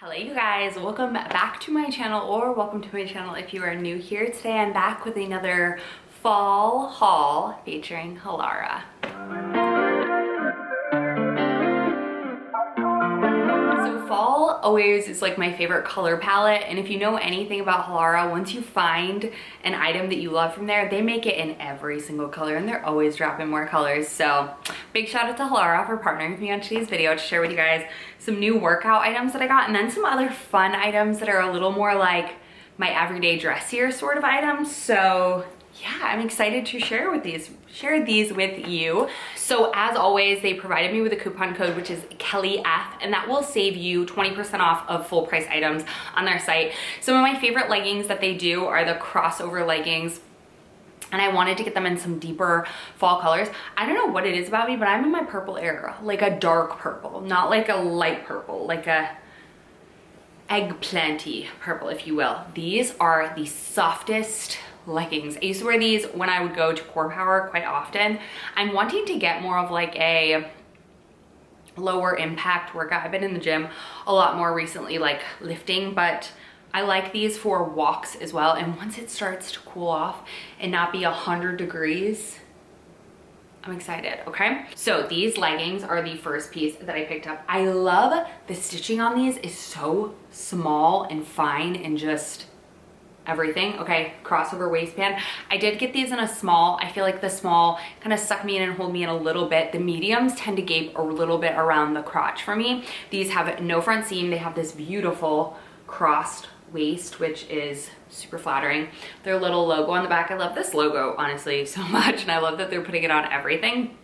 Hello you guys, welcome back to my channel, or welcome to my channel if you are new here. Today I'm back with another fall haul featuring Halara. So fall always is like my favorite color palette, and if you know anything about Halara, once you find an item that you love from there, they make it in every single color and they're always dropping more colors. So big shout out to Halara for partnering with me on today's video to share with you guys some new workout items that I got, and then some other fun items that are a little more like my everyday dressier sort of items. So yeah, I'm excited to share these with you. So as always, they provided me with a coupon code, which is KellyF, and that will save you 20% off of full price items on their site. Some of my favorite leggings that they do are the crossover leggings, and I wanted to get them in some deeper fall colors. I don't know what it is about me, but I'm in my purple era, like a dark purple, not like a light purple, like a eggplanty purple, if you will. These are the softest leggings. I used to wear these when I would go to Core Power quite often. I'm wanting to get more of like a lower impact workout. I've been in the gym a lot more recently, like lifting, but I like these for walks as well. And once it starts to cool off and not be 100 degrees, I'm excited, okay? So these leggings are the first piece that I picked up. I love the stitching on these is so small and fine and just everything. Okay, crossover waistband. I did get these in a small. I feel like the small kind of suck me in and hold me in a little bit. The mediums tend to gape a little bit around the crotch for me. These have no front seam. They have this beautiful crossed waist, which is super flattering. Their little logo on the back. I love this logo honestly so much, and I love that they're putting it on everything.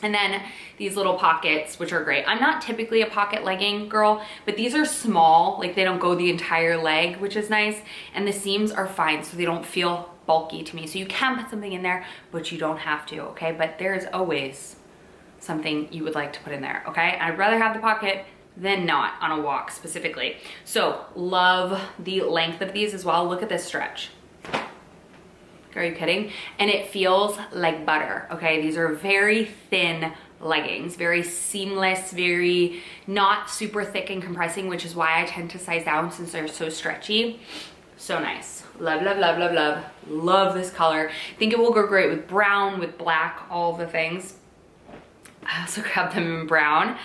And then these little pockets, which are great. I'm not typically a pocket legging girl, but these are small, like they don't go the entire leg, which is nice. And the seams are fine, so they don't feel bulky to me. So you can put something in there, but you don't have to, okay? But there's always something you would like to put in there, okay? I'd rather have the pocket than not on a walk specifically. So love the length of these as well. Look at this stretch. Are you kidding? And it feels like butter, okay? These are very thin leggings, very seamless, very not super thick and compressing, which is why I tend to size down since they're so stretchy. So nice. Love, love, love, love, love. Love this color. I think it will go great with brown, with black, all the things. I also grabbed them in brown.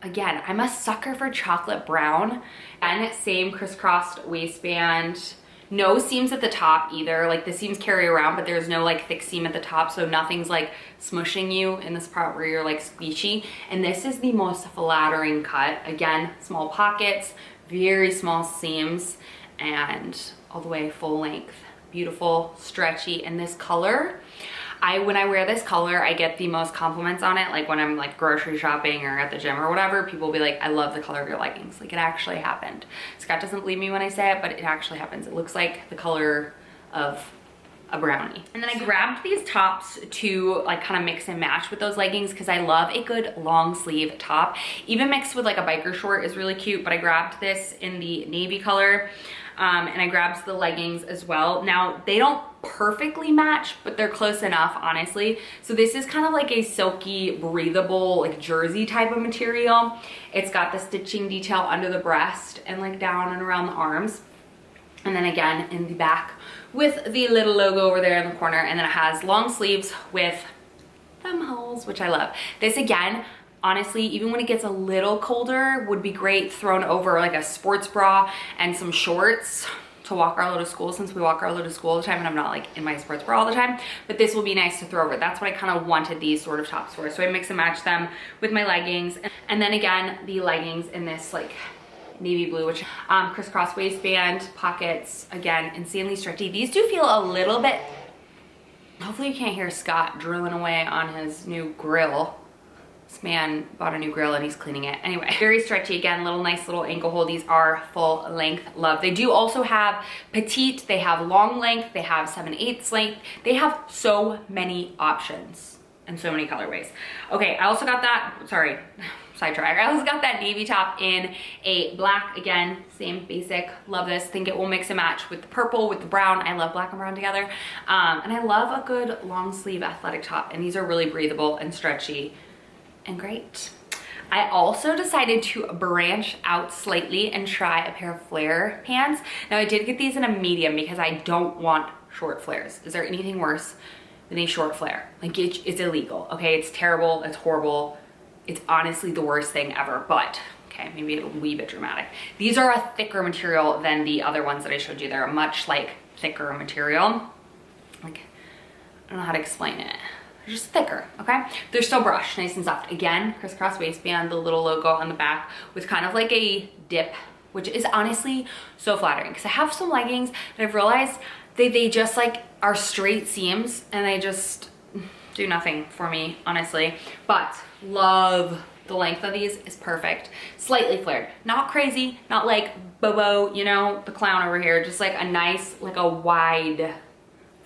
Again, I'm a sucker for chocolate brown. And same crisscrossed waistband. No seams at the top either. Like the seams carry around, but there's no like thick seam at the top, so nothing's like smushing you in this part where you're like squishy. And this is the most flattering cut. Again, small pockets, very small seams, and all the way full length. Beautiful, stretchy, and this color, when I wear this color, I get the most compliments on it. Like when I'm like grocery shopping or at the gym or whatever, people will be like, I love the color of your leggings. Like it actually happened. Scott doesn't believe me when I say it, but it actually happens. It looks like the color of a brownie. And then I grabbed these tops to like kind of mix and match with those leggings because I love a good long sleeve top. Even mixed with like a biker short is really cute, but I grabbed this in the navy color. And I grabbed the leggings as well. Now they don't perfectly match, but they're close enough, honestly. So this is kind of like a silky, breathable, like jersey type of material. It's got the stitching detail under the breast and like down and around the arms. And then again in the back with the little logo over there in the corner. And then it has long sleeves with thumb holes, which I love. This again, honestly, even when it gets a little colder, would be great thrown over like a sports bra and some shorts to walk Arlo to school, since we walk Arlo to school all the time and I'm not like in my sports bra all the time. But this will be nice to throw over. That's what I kind of wanted these sort of tops for. So I mix and match them with my leggings. And then again, the leggings in this like navy blue, which crisscross waistband, pockets, again, insanely stretchy. These do feel a little bit, hopefully you can't hear Scott drilling away on his new grill. This man bought a new grill and he's cleaning it. Anyway, very stretchy again, little nice little ankle hole. These are full length, love. They do also have petite, they have long length, they have 7/8 length. They have so many options and so many colorways. Okay, I also got that, sorry, sidetrack. I also got that navy top in a black, again, same basic, love this. Think it will mix and match with the purple, with the brown. I love black and brown together. And I love a good long sleeve athletic top, and these are really breathable and stretchy and great. I also decided to branch out slightly and try a pair of flare pants. Now I did get these in a medium because I don't want short flares. Is there anything worse than a short flare? Like it's illegal, okay? It's terrible, it's horrible. It's honestly the worst thing ever, but okay, maybe a wee bit dramatic. These are a thicker material than the other ones that I showed you. They're a much like thicker material. Like, I don't know how to explain it. They're just thicker, okay? They're still brushed, nice and soft. Again, crisscross waistband, the little logo on the back with kind of like a dip, which is honestly so flattering. Because I have some leggings that I've realized they just like are straight seams and they just do nothing for me, honestly. But love the length of these, is perfect. Slightly flared, not crazy, not like Bobo, you know, the clown over here, just like a nice, like a wide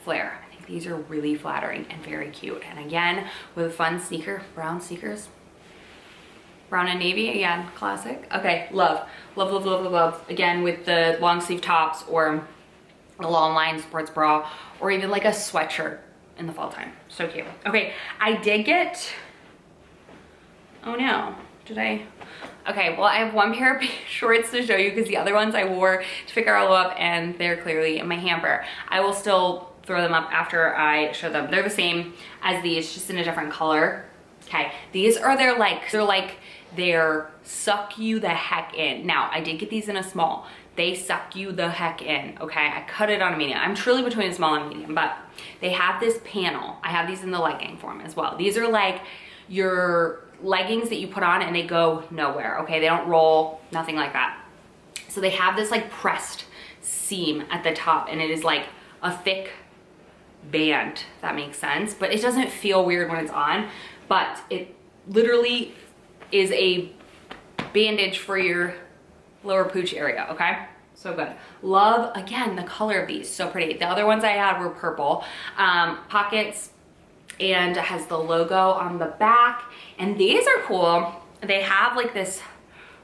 flare. I think these are really flattering and very cute. And again, with a fun sneaker, brown sneakers, brown and navy, again, classic. Okay, love, love, love, love, love, love. Again, with the long sleeve tops or a long line sports bra, or even like a sweatshirt in the fall time. So cute. Okay, I did get, oh no, did I? Okay, well I have one pair of shorts to show you because the other ones I wore to pick Arlo up and they're clearly in my hamper. I will still throw them up after I show them. They're the same as these, just in a different color. Okay, these are they're suck you the heck in. Now, I did get these in a small. They suck you the heck in, okay? I cut it on a medium. I'm truly between a small and medium, but they have this panel. I have these in the legging form as well. These are like your leggings that you put on and they go nowhere, okay? They don't roll, nothing like that. So they have this like pressed seam at the top and it is like a thick band, if that makes sense. But it doesn't feel weird when it's on, but it literally is a bandage for your lower pooch area, okay? So good. Love, again, the color of these, so pretty. The other ones I had were purple. Pockets, and it has the logo on the back. And these are cool. They have like this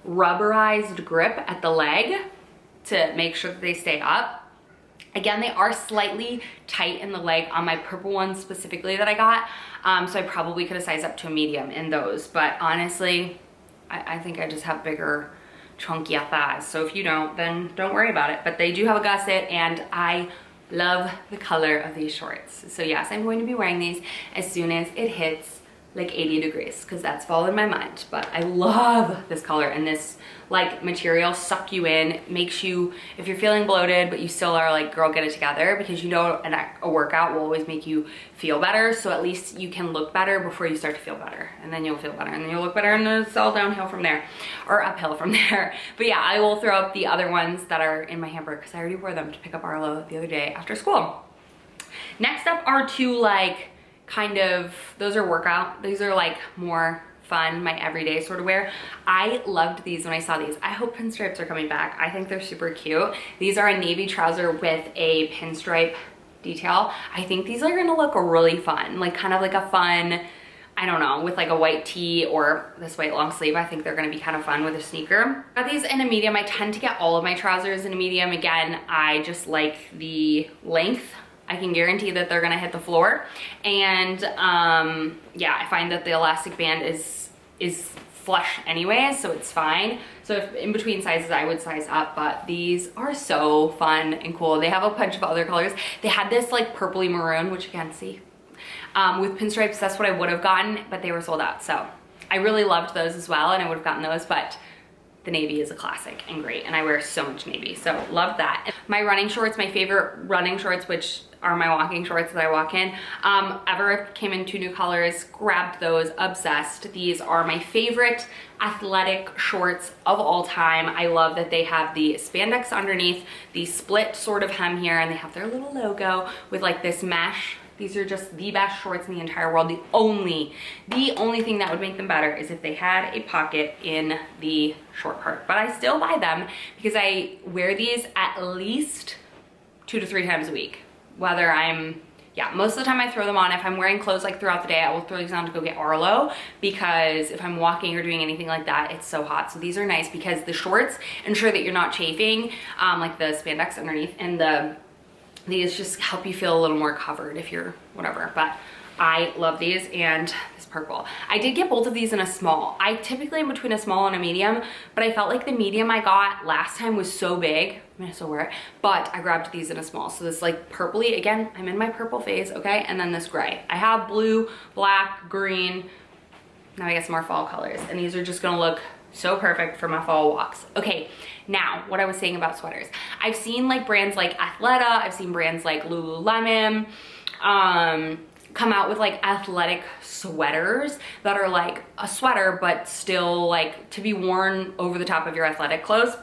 rubberized grip at the leg to make sure that they stay up. Again, they are slightly tight in the leg on my purple ones specifically that I got. So I probably could have sized up to a medium in those. But honestly, I think I just have bigger, chunkier thighs. So if you don't, then don't worry about it. But they do have a gusset and I love the color of these shorts. So yes, I'm going to be wearing these as soon as it hits like 80 degrees because that's fall in my mind. But I love this color and this like material suck you in, makes you, if you're feeling bloated but you still are like, girl, get it together, because you know a workout will always make you feel better. So at least you can look better before you start to feel better, and then you'll feel better and then you'll look better, and it's all downhill from there, or uphill from there. But yeah, I will throw up the other ones that are in my hamper because I already wore them to pick up Arlo the other day after school. Next up are two like kind of, those are workout, these are like more fun, my everyday sort of wear. I loved these when I saw these. I hope pinstripes are coming back. I think they're super cute. These are a navy trouser with a pinstripe detail. I think these are gonna look really fun, like kind of like a fun, I don't know, with like a white tee or this white long sleeve. I think they're gonna be kind of fun with a sneaker. Got these in a medium. I tend to get all of my trousers in a medium. Again, I just like the length. I can guarantee that they're gonna hit the floor. And yeah, I find that the elastic band is flush anyway, so it's fine. So if in between sizes, I would size up, but these are so fun and cool. They have a bunch of other colors. They had this like purpley maroon, which you can't see, with pinstripes. That's what I would have gotten, but they were sold out. So I really loved those as well, and I would have gotten those, but the navy is a classic and great, and I wear so much navy, so love that. My running shorts, my favorite running shorts, which are my walking shorts that I walk in, ever came in two new colors, grabbed those, obsessed. These are my favorite athletic shorts of all time. I love that they have the spandex underneath, the split sort of hem here, and they have their little logo with like this mesh. These are just the best shorts in the entire world. The only thing that would make them better is if they had a pocket in the short part. But I still buy them because I wear these at least 2 to 3 times a week. Whether I'm, yeah, most of the time I throw them on. If I'm wearing clothes like throughout the day, I will throw these on to go get Arlo, because if I'm walking or doing anything like that, it's so hot. So these are nice because the shorts ensure that you're not chafing, like the spandex underneath, and these just help you feel a little more covered if you're whatever. But I love these, and this purple. I did get both of these in a small. I typically am between a small and a medium, but I felt like the medium I got last time was so big. I'm gonna still wear it, but I grabbed these in a small. So this like purpley, again, I'm in my purple phase, okay? And then this gray. I have blue, black, green. Now I get some more fall colors, and these are just gonna look so perfect for my fall walks. Okay, now what I was saying about sweaters. I've seen like brands like Athleta, I've seen brands like Lululemon, come out with like athletic sweaters that are like a sweater, but still like to be worn over the top of your athletic clothes.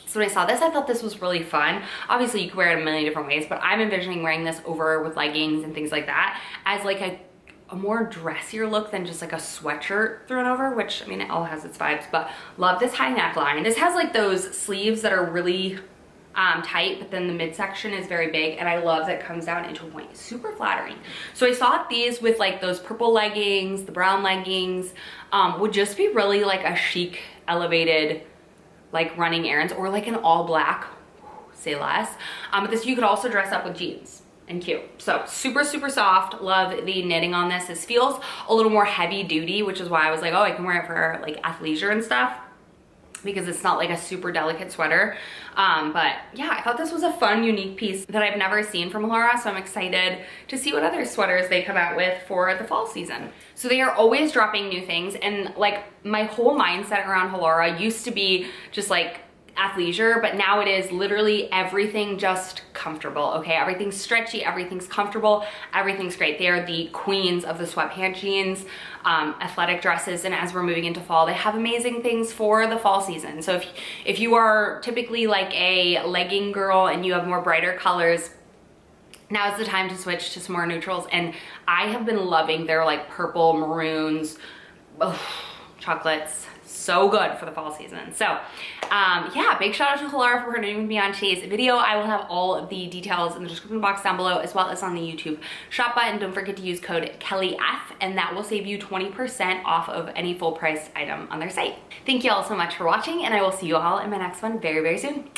So when I saw this, I thought this was really fun. Obviously you can wear it a million different ways, but I'm envisioning wearing this over with leggings and things like that as like a more dressier look than just like a sweatshirt thrown over, which I mean, it all has its vibes, but love this high neckline. This has like those sleeves that are really tight, but then the midsection is very big, and I love that it comes down into a point. Super flattering. So I thought these with like those purple leggings, the brown leggings, would just be really like a chic, elevated, like running errands, or like an all black, say less. But this you could also dress up with jeans and cute. So super, super soft. Love the knitting on this. This feels a little more heavy duty, which is why I was like, oh, I can wear it for like athleisure and stuff, because it's not like a super delicate sweater. But yeah, I thought this was a fun, unique piece that I've never seen from Halara, so I'm excited to see what other sweaters they come out with for the fall season. So they are always dropping new things, and like my whole mindset around Halara used to be just like athleisure, but now it is literally everything just comfortable, okay? Everything's stretchy, everything's comfortable, everything's great. They are the queens of the sweatpant jeans, athletic dresses, and as we're moving into fall, they have amazing things for the fall season. So if you are typically like a legging girl and you have more brighter colors, now is the time to switch to some more neutrals, and I have been loving their like purple, maroons, chocolates. So good for the fall season. So yeah, big shout out to Halara for partnering with me on today's video. I will have all of the details in the description box down below, as well as on the YouTube shop button. Don't forget to use code KellyF, and that will save you 20% off of any full price item on their site. Thank you all so much for watching, and I will see you all in my next one very, very soon.